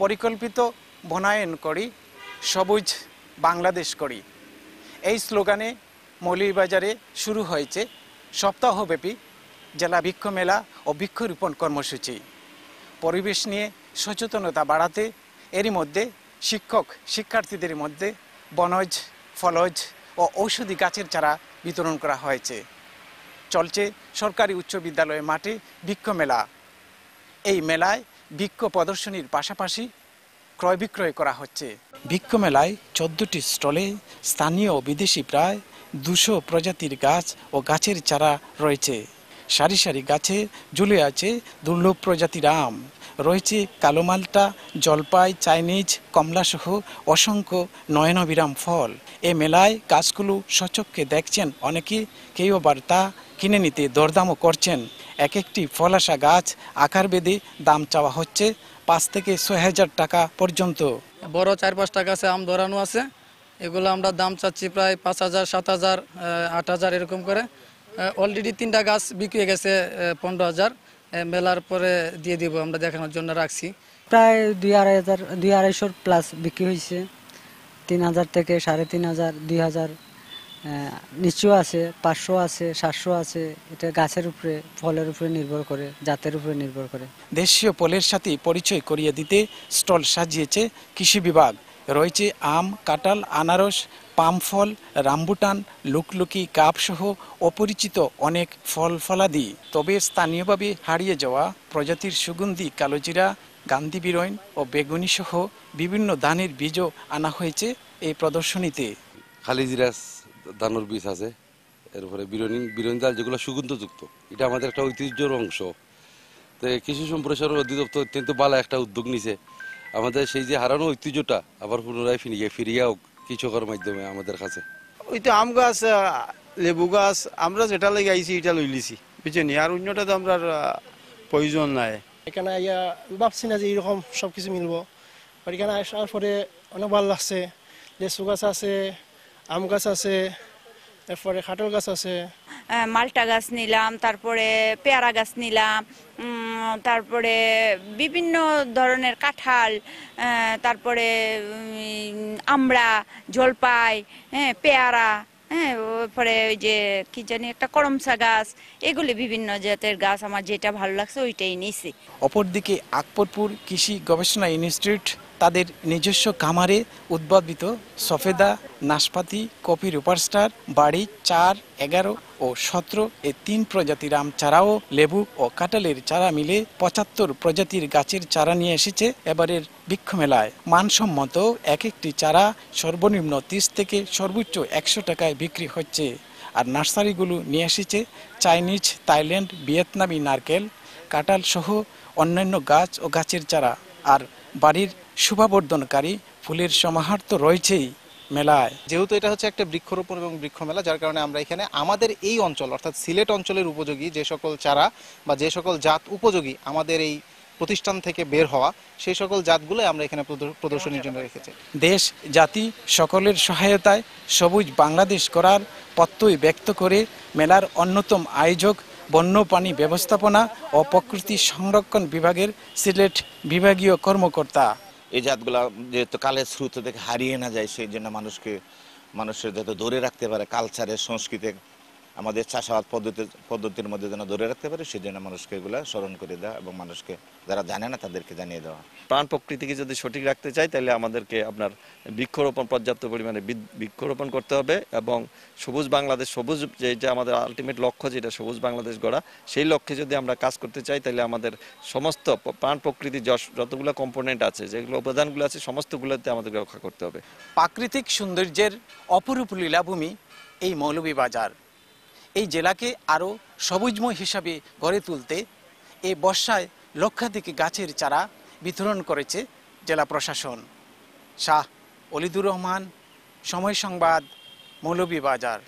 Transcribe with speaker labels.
Speaker 1: পরিকল্পিত বনায়ন করি, সবুজ বাংলাদেশ করি। এই স্লোগানে মৌলভীবাজারে শুরু হয়েছে সপ্তাহব্যাপী জেলা বৃক্ষ মেলা ও বৃক্ষরোপণ কর্মসূচি। পরিবেশ নিয়ে সচেতনতা বাড়াতে এরই মধ্যে শিক্ষার্থীদের মধ্যে বনজ, ফলজ ও ঔষধি গাছের চারা বিতরণ করা হয়েছে। চলছে সরকারি উচ্চ বিদ্যালয়ের মাঠে বৃক্ষ মেলা। এই মেলায় বৃক্ষ প্রদর্শনীর পাশাপাশি ক্রয় বিক্রয় করা হচ্ছে। বৃক্ষ মেলায় 14টি স্টলে স্থানীয় ও বিদেশি প্রায় 200 প্রজাতির গাছ ও গাছের চারা রয়েছে। সারি সারি গাছে ঝুলে আছে দুর্লভ প্রজাতির আম, রয়েছে কালো মাল্টা, জলপাই, চাইনিজ, কমলাসহ অসংখ্য নয়নবিরাম ফল। এ মেলায় গাছগুলো সচক্ষে দেখছেন অনেকে, কেউ আবার তা কিনে নিতে দরদামও করছেন। এক একটি ফলাসা গাছ আকার বেঁধে দাম চাওয়া হচ্ছে 5 থেকে 6,000 টাকা পর্যন্ত।
Speaker 2: বড় 4-5টা গাছে আম ধরানো আছে, এগুলো আমরা দাম চাচ্ছি প্রায় 5,000, 7,000, 8,000 এরকম করে। অলরেডি 3টা গাছ বিক্রি হয়ে গেছে 15,000। মেলার পরে দিয়ে দিব, আমরা দেখানোর জন্য রাখছি।
Speaker 3: প্রায় 2,500 প্লাস বিক্রি হয়েছে। 3,000 থেকে 3,500, 2,000 নিচেও আছে, 500 আছে, 700 আছে। এটা গাছের উপরে, ফলের উপরে নির্ভর করে, জাতের উপরে নির্ভর করে।
Speaker 1: দেশীয় ফলের সাথে পরিচয় করিয়ে দিতে স্টল সাজিয়েছে কৃষি বিভাগ। রয়েছে আম, কাঁঠাল, আনারস, পাম ফল, রামবুটান, লুকলুকি, কাপসহ অপরিচিত অনেক ফল ফলাদি। তবে স্থানীয়ভাবে হারিয়ে যাওয়া প্রজাতির সুগন্ধি কালোজিরা, গান্ধী বিরইন ও বেগুনি সহ বিভিন্ন ধানের বীজও আনা হয়েছে এই প্রদর্শনীতে।
Speaker 4: খালিজিরাস ধানের বীজ আছে, এরপরে বিরইন ডাল, যেগুলো সুগন্ধযুক্ত। এটা আমাদের একটা ঐতিহ্যের অংশ। তো কৃষি সম্প্রসারণ অধিদপ্তর অত্যন্ত ভালো একটা উদ্যোগ নিছে। আমাদের সেই যে হারানো ঐতিহ্যটা আবার পুনরায় ফিরিয়ে কৃষকের মাধ্যমে আমাদের কাছে।
Speaker 5: ওই তো আম গাছ, লেবু গাছ আমরা যেটা লেগে আইছি এটা লই লিছি, বুঝছেন, আর অন্যটা তো আমরা প্রয়োজন নাই।
Speaker 6: এখানে ভাবছি না যে এরকম সবকিছু মিলবো, এখানে আসার পরে অনেক ভালো লাগছে। লেচু গাছ আছে, আম গাছ আছে, এরপরে কাঁঠাল গাছ আছে,
Speaker 7: মাল্টা গাছ নিলাম, তারপরে পেয়ারা গাছ নিলাম, তারপরে বিভিন্ন ধরনের কাঁঠাল, তারপরে আমড়া, জলপাই, পেয়ারা, পরে ওই যে কি জানি একটা করমচা গাছ, এগুলি বিভিন্ন জাতের গাছ। আমার যেটা ভালো লাগছে ওইটাই নিছি।
Speaker 1: অপরদিকে আকবরপুর কৃষি গবেষণা ইনস্টিটিউট তাদের নিজস্ব খামারে উদ্ভাবিত সফেদা, নাশপাতি, কপি রুপারস্টার, বাড়ি 4, 11 ও 17 এই 3 প্রজাতির আম চারাও লেবু ও কাঁঠালের চারা মিলে 75 প্রজাতির গাছের চারা নিয়ে এসেছে এবারের বৃক্ষ মেলায়। মানসম্মত এক একটি চারা সর্বনিম্ন 30 থেকে সর্বোচ্চ 100 টাকায় বিক্রি হচ্ছে। আর নার্সারিগুলো নিয়ে এসেছে চাইনিজ, থাইল্যান্ড, ভিয়েতনামি নারকেল, কাঁঠাল সহ অন্যান্য গাছ ও গাছের চারা। আর বাড়ির শোভাবর্ধনকারী ফুলের সমাহার তো রয়েছেই মেলায়।
Speaker 8: যেহেতু এটা হচ্ছে একটা বৃক্ষরোপণ এবং বৃক্ষ মেলা, যার কারণে আমরা এখানে আমাদের এই অঞ্চল অর্থাৎ সিলেট অঞ্চলের উপযোগী যে সকল চারা বা যে সকল জাত উপযোগী আমাদের এই প্রতিষ্ঠান থেকে বের হওয়া, সেই সকল জাতগুলো আমরা এখানে প্রদর্শনীর জন্য রেখেছি।
Speaker 1: দেশ জাতি সকলের সহায়তায় সবুজ বাংলাদেশ করার প্রত্যয় ব্যক্ত করে মেলার অন্যতম আয়োজক বন্যপ্রাণী ব্যবস্থাপনা ও প্রকৃতি সংরক্ষণ বিভাগের সিলেট বিভাগীয় কর্মকর্তা।
Speaker 9: এই জাতগুলা যেহেতু কালের স্রোত থেকে হারিয়ে না যায়, সেই জন্য মানুষের যাতে ধরে রাখতে পারে, কালচারের সংস্কৃতি আমাদের চাষাবাদ পদ্ধতির মধ্যে যেন ধরে রাখতে পারে, সেই জন্য মানুষকে এগুলা স্মরণ করে দেওয়া এবং মানুষকে যারা জানে না তাদেরকে জানিয়ে দেওয়া।
Speaker 10: প্রাণ প্রকৃতিকে যদি সঠিক রাখতে চাই তাহলে আমাদেরকে আপনার বৃক্ষরোপণ, পর্যাপ্ত পরিমাণে বৃক্ষরোপণ করতে হবে এবং সবুজ বাংলাদেশ, সবুজ যেটা আমাদের আলটিমেট লক্ষ্য, যেটা সবুজ বাংলাদেশ গড়া, সেই লক্ষ্যে যদি আমরা কাজ করতে চাই তাহলে আমাদের সমস্ত প্রাণ প্রকৃতির যতগুলো কম্পোনেন্ট আছে, যেগুলো উপাদানগুলো আছে, সমস্তগুলোতে আমাদেরকে রক্ষা করতে হবে।
Speaker 1: প্রাকৃতিক সৌন্দর্যের অপরূপ লীলাভূমি এই মৌলভীবাজার। এই জেলাকে আরও সবুজময় হিসাবে গড়ে তুলতে এই বর্ষায় লক্ষাধিক গাছের চারা বিতরণ করেছে জেলা প্রশাসন। শাহ অলিদুর রহমান, সময় সংবাদ, মৌলভীবাজার।